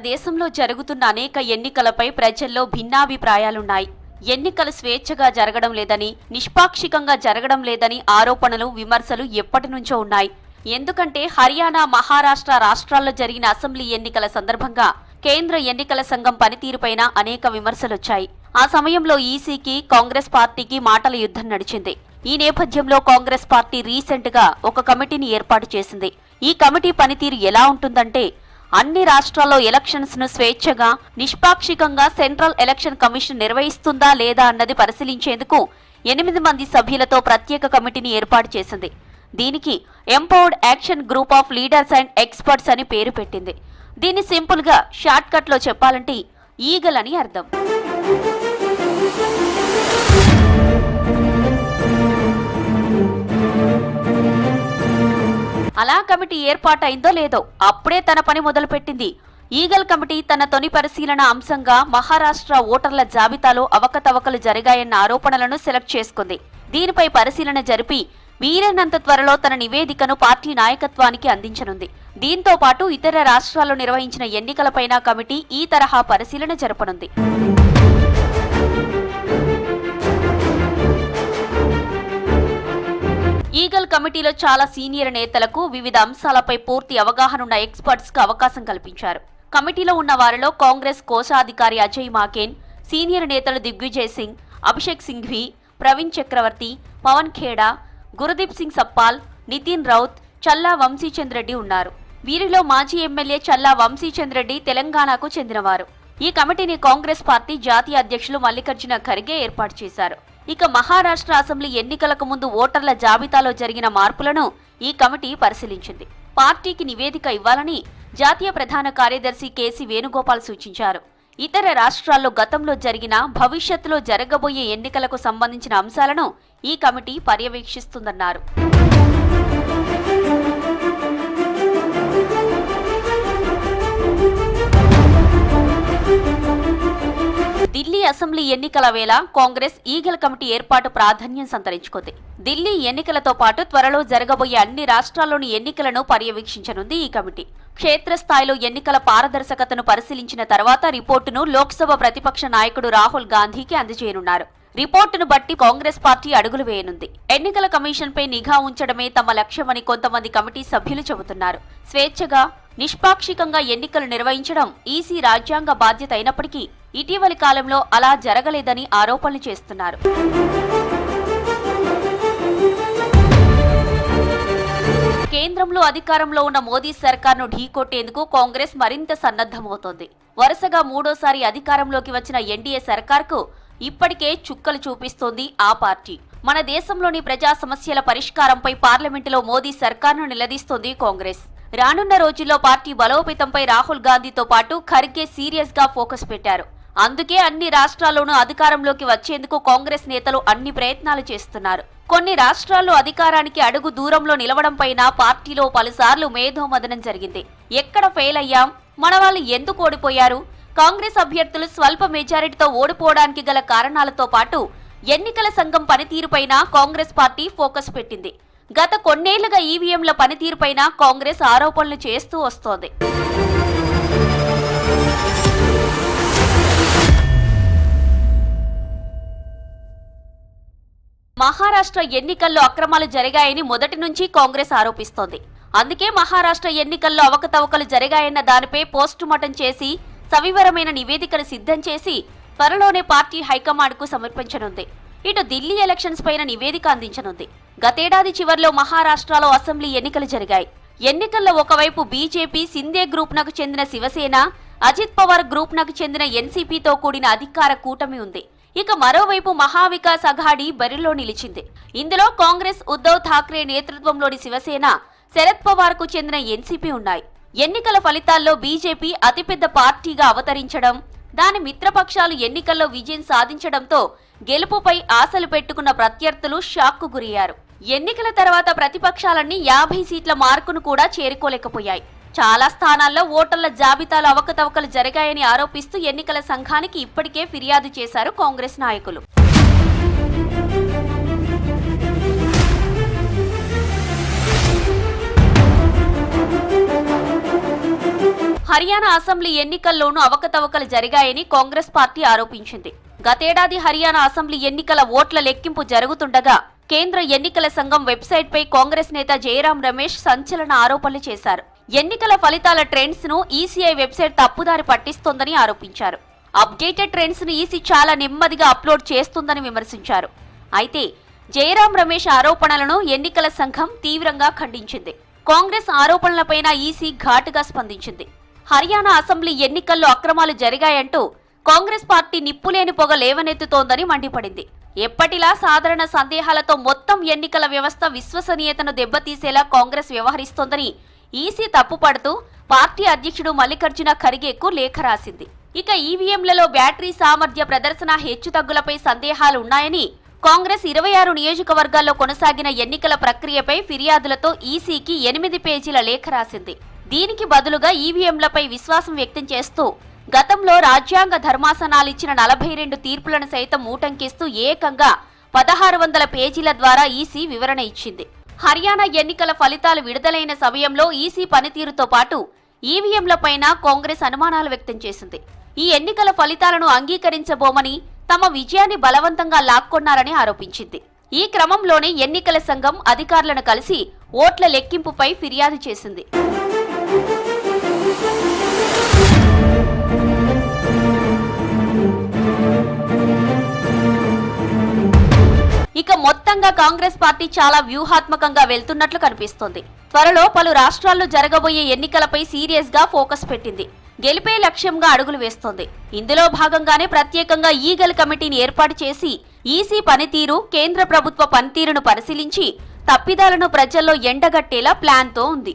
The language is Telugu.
దేశంలో జరుగుతున్న అనేక ఎన్నికలపై ప్రజల్లో భిన్నాభిప్రాయాలున్నాయి. ఎన్నికలు స్వేచ్ఛగా జరగడం లేదని, నిష్పాక్షికంగా జరగడం లేదని ఆరోపణలు, విమర్శలు ఎప్పటినుంచో ఉన్నాయి. ఎందుకంటే హర్యానా, మహారాష్ట్ర రాష్ట్రాల్లో జరిగిన అసెంబ్లీ ఎన్నికల సందర్భంగా కేంద్ర ఎన్నికల సంఘం పనితీరుపైన అనేక విమర్శలొచ్చాయి. ఆ సమయంలో ఈసీకి, కాంగ్రెస్ పార్టీకి మాటల యుద్ధం నడిచింది. ఈ నేపథ్యంలో కాంగ్రెస్ పార్టీ రీసెంట్ గా ఒక కమిటీని ఏర్పాటు చేసింది. ఈ కమిటీ పనితీరు ఎలా ఉంటుందంటే, అన్ని రాష్ట్రాల్లో ఎలక్షన్స్ ను స్వేచ్ఛగా, నిష్పాక్షికంగా సెంట్రల్ ఎలక్షన్ కమిషన్ నిర్వహిస్తుందా లేదా అన్నది పరిశీలించేందుకు 8 మంది సభ్యులతో ప్రత్యేక కమిటీని ఏర్పాటు చేసింది. దీనికి empowered action group of leaders and experts అని పేరు పెట్టింది. దీన్ని సింపుల్ గా షార్ట్ కట్ లో చెప్పాలంటే ఈగల్ అని అర్థం. అలా కమిటీ ఏర్పాటైందో లేదో అప్పుడే తన పని మొదలుపెట్టింది. ఈగల్ కమిటీ తన తొలి పరిశీలన అంశంగా మహారాష్ట్ర ఓటర్ల జాబితాలో అవకతవకలు జరిగాయన్న ఆరోపణలను సెలెక్ట్ చేసుకుంది. దీనిపై పరిశీలన జరిపి వీలైనంత త్వరలో తన నివేదికను పార్టీ నాయకత్వానికి అందించనుంది. దీంతో పాటు ఇతర రాష్ట్రాల్లో నిర్వహించిన ఎన్నికలపైన కమిటీ ఈ తరహా పరిశీలన జరపనుంది. ఈగల్ కమిటీలో చాలా సీనియర్ నేతలకు వివిధ అంశాలపై పూర్తి అవగాహన ఉన్న ఎక్స్పర్ట్స్ కు అవకాశం కల్పించారు. కమిటీలో ఉన్న వారిలో కాంగ్రెస్ కోశాధికారి అజయ్ మాకేన్, సీనియర్ నేతలు దిగ్విజయ్ సింగ్, అభిషేక్ సింఘ్వి, ప్రవీణ్ చక్రవర్తి, పవన్ ఖేడా, గురుదీప్ సింగ్ సప్పాల్, నితిన్ రౌత్, చల్లా వంశీచంద్ రెడ్డి ఉన్నారు. వీరిలో మాజీ ఎమ్మెల్యే చల్లా వంశీచంద్ రెడ్డి తెలంగాణకు చెందినవారు. ఈ కమిటీని కాంగ్రెస్ పార్టీ జాతీయ అధ్యక్షులు మల్లికార్జున ఖర్గే ఏర్పాటు చేశారు. ఇక మహారాష్ట్ర అసెంబ్లీ ఎన్నికలకు ముందు ఓటర్ల జాబితాలో జరిగిన మార్పులను ఈ కమిటీ పరిశీలించింది. పార్టీకి నివేదిక ఇవ్వాలని జాతీయ ప్రధాన కార్యదర్శి కేసీ వేణుగోపాల్ సూచించారు. ఇతర రాష్ట్రాల్లో గతంలో జరిగిన, భవిష్యత్తులో జరగబోయే ఎన్నికలకు సంబంధించిన అంశాలను ఈ కమిటీ పర్యవేక్షిస్తుందన్నారు. ఢిల్లీ అసెంబ్లీ ఎన్నికల వేళ కాంగ్రెస్ ఈగల్ కమిటీ ఏర్పాటు ప్రాధాన్యం సంతరించుకుంది. ఢిల్లీ ఎన్నికలతో పాటు త్వరలో జరగబోయే అన్ని రాష్ట్రాల్లోని ఎన్నికలను పర్యవేక్షించనుంది ఈ కమిటీ. క్షేత్రస్థాయిలో ఎన్నికల పారదర్శకతను పరిశీలించిన తర్వాత రిపోర్టును లోక్సభ ప్రతిపక్ష నాయకుడు రాహుల్ గాంధీకి అందజేయనున్నారు. రిపోర్టును బట్టి కాంగ్రెస్ పార్టీ అడుగులు వేయనుంది. ఎన్నికల కమిషన్ పై నిఘా ఉంచడమే తమ లక్ష్యమని కొంతమంది కమిటీ సభ్యులు చెబుతున్నారు. స్వేచ్ఛగా, నిష్పాక్షికంగా ఎన్నికలు నిర్వహించడం ఈసీ రాజ్యాంగ బాధ్యత అయినప్పటికీ ఇటీవలి కాలంలో అలా జరగలేదని ఆరోపణలు చేస్తున్నారు. కేంద్రంలో అధికారంలో ఉన్న మోదీ సర్కార్ను ఢీకొట్టేందుకు కాంగ్రెస్ మరింత సన్నద్ధమవుతోంది. వరుసగా మూడోసారి అధికారంలోకి వచ్చిన ఎన్డీఏ సర్కార్కు ఇప్పటికే చుక్కలు చూపిస్తోంది ఆ పార్టీ. మన దేశంలోని ప్రజా సమస్యల పరిష్కారంపై పార్లమెంటులో మోదీ సర్కార్ను నిలదీస్తోంది కాంగ్రెస్. రానున్న రోజుల్లో పార్టీ బలోపేతంపై రాహుల్ గాంధీతో పాటు ఖర్గే సీరియస్ గా ఫోకస్ పెట్టారు. అందుకే అన్ని రాష్ట్రాల్లోనూ అధికారంలోకి వచ్చేందుకు కాంగ్రెస్ నేతలు అన్ని ప్రయత్నాలు చేస్తున్నారు. కొన్ని రాష్ట్రాల్లో అధికారానికి అడుగు దూరంలో నిలవడంపైన పార్టీలో పలుసార్లు మేధోమథనం జరిగింది. ఎక్కడ ఫెయిల్ అయ్యాం, మన వాళ్ళు ఎందుకు ఓడిపోయారు, కాంగ్రెస్ అభ్యర్థులు స్వల్ప మెజారిటీతో ఓడిపోవడానికి గల కారణాలతో పాటు ఎన్నికల సంఘం పనితీరుపైన కాంగ్రెస్ పార్టీ ఫోకస్ పెట్టింది. గత కొన్నేళ్లుగా ఈవీఎంల పనితీరుపైన కాంగ్రెస్ ఆరోపణలు చేస్తూ వస్తోంది. మహారాష్ట్ర ఎన్నికల్లో అక్రమాలు జరిగాయని మొదటి నుంచి కాంగ్రెస్ ఆరోపిస్తోంది. అందుకే మహారాష్ట్ర ఎన్నికల్లో అవకతవకలు జరిగాయన్న దానిపై పోస్టుమార్టం చేసి సవివరమైన నివేదికను సిద్ధం చేసి త్వరలోనే పార్టీ హైకమాండ్కు సమర్పించనుంది. ఇటు ఢిల్లీ ఎలక్షన్స్ పైన నివేదిక అందించనుంది. గతేడాది చివర్లో మహారాష్ట్రలో అసెంబ్లీ ఎన్నికలు జరిగాయి. ఎన్నికల్లో ఒకవైపు బీజేపీ, సిందే గ్రూప్ నకు చెందిన శివసేన, అజిత్ పవార్ గ్రూప్ నకు చెందిన ఎన్సీపీతో కూడిన అధికార కూటమి ఉంది. ఇక మరోవైపు మహావికాస్ అఘాడీ బరిలో నిలిచింది. ఇందులో కాంగ్రెస్, ఉద్ధవ్ ఠాక్రే నేతృత్వంలోని శివసేన, శరద్ పవార్ కు చెందిన ఎన్సీపీ ఉన్నాయి. ఎన్నికల ఫలితాల్లో బీజేపీ అతిపెద్ద పార్టీగా అవతరించడం, దాని మిత్రపక్షాలు ఎన్నికల్లో విజయం సాధించడంతో గెలుపుపై ఆశలు పెట్టుకున్న ప్రత్యర్థులు షాక్కు గురయ్యారు. ఎన్నికల తర్వాత ప్రతిపక్షాలన్నీ 50 సీట్ల మార్కును కూడా చేరుకోలేకపోయాయి. చాలా స్థానాల్లో ఓటర్ల జాబితాలో అవకతవకలు జరిగాయని ఆరోపిస్తూ ఎన్నికల సంఘానికి ఇప్పటికే ఫిర్యాదు చేశారు కాంగ్రెస్ నాయకులు. హర్యానా అసెంబ్లీ ఎన్నికల్లోనూ అవకతవకలు జరిగాయని కాంగ్రెస్ పార్టీ ఆరోపించింది. గతేడాది హర్యానా అసెంబ్లీ ఎన్నికల ఓట్ల లెక్కింపు జరుగుతుండగా కేంద్ర ఎన్నికల సంఘం వెబ్సైట్ పై కాంగ్రెస్ నేత జయరాం రమేష్ సంచలన ఆరోపణలు చేశారు. ఎన్నికల ఫలితాల ట్రెండ్స్ ను ఈసీఐ వెబ్సైట్ తప్పుదారి పట్టిస్తోందని ఆరోపించారు. అప్డేటెడ్ ట్రెండ్స్ ను ఈసీ చాలా నెమ్మదిగా అప్లోడ్ చేస్తుందని విమర్శించారు. అయితే జయరాం రమేష్ ఆరోపణలను ఎన్నికల సంఘం తీవ్రంగా ఖండించింది. కాంగ్రెస్ ఆరోపణలపైన ఈసీ ఘాటుగా స్పందించింది. హర్యానా అసెంబ్లీ ఎన్నికల్లో అక్రమాలు జరిగాయంటూ కాంగ్రెస్ పార్టీ నిప్పులేని పొగ లేవనెత్తుతోందని మండిపడింది. ఎప్పటిలా సాధారణ సందేహాలతో మొత్తం ఎన్నికల వ్యవస్థ విశ్వసనీయతను దెబ్బతీసేలా కాంగ్రెస్ వ్యవహరిస్తోందని ఈసీ తప్పుపడుతూ పార్టీ అధ్యక్షుడు మల్లికార్జున ఖర్గేకు లేఖ రాసింది. ఇక ఈవీఎంలలో బ్యాటరీ సామర్థ్య ప్రదర్శన హెచ్చుతగ్గులపై సందేహాలు ఉన్నాయని కాంగ్రెస్ 26 నియోజకవర్గాల్లో కొనసాగిన ఎన్నికల ప్రక్రియపై ఫిర్యాదులతో ఈసీకి 8 పేజీల లేఖ రాసింది. దీనికి బదులుగా ఈవీఎంలపై విశ్వాసం వ్యక్తం చేస్తూ గతంలో రాజ్యాంగ ధర్మాసనాలిచ్చిన 42 తీర్పులను సైతం ఊటంకిస్తూ ఏకంగా 1600 పేజీల ద్వారా ఈసీ వివరణ ఇచ్చింది. హర్యానా ఎన్నికల ఫలితాలు విడుదలైన సమయంలో ఈసీ పనితీరుతో పాటు ఈవీఎంలపైన కాంగ్రెస్ అనుమానాలు వ్యక్తం చేసింది. ఈ ఎన్నికల ఫలితాలను అంగీకరించబోమని, తమ విజయాన్ని బలవంతంగా లాక్కొన్నారని ఆరోపించింది. ఈ క్రమంలోనే ఎన్నికల సంఘం అధికారులను కలిసి ఓట్ల లెక్కింపుపై ఫిర్యాదు చేసింది. ఇక మొత్తంగా కాంగ్రెస్ పార్టీ చాలా వ్యూహాత్మకంగా వెళ్తున్నట్లు కనిపిస్తోంది. త్వరలో పలు రాష్ట్రాల్లో జరగబోయే ఎన్నికలపై సీరియస్ గా ఫోకస్ పెట్టింది. గెలిపే లక్ష్యంగా అడుగులు వేస్తోంది. ఇందులో భాగంగానే ప్రత్యేకంగా ఈగల్ కమిటీని ఏర్పాటు చేసి ఈసీ పనితీరు, కేంద్ర ప్రభుత్వ పనితీరును పరిశీలించి తప్పిదాలను ప్రజల్లో ఎండగట్టేలా ప్లాన్తో ఉంది.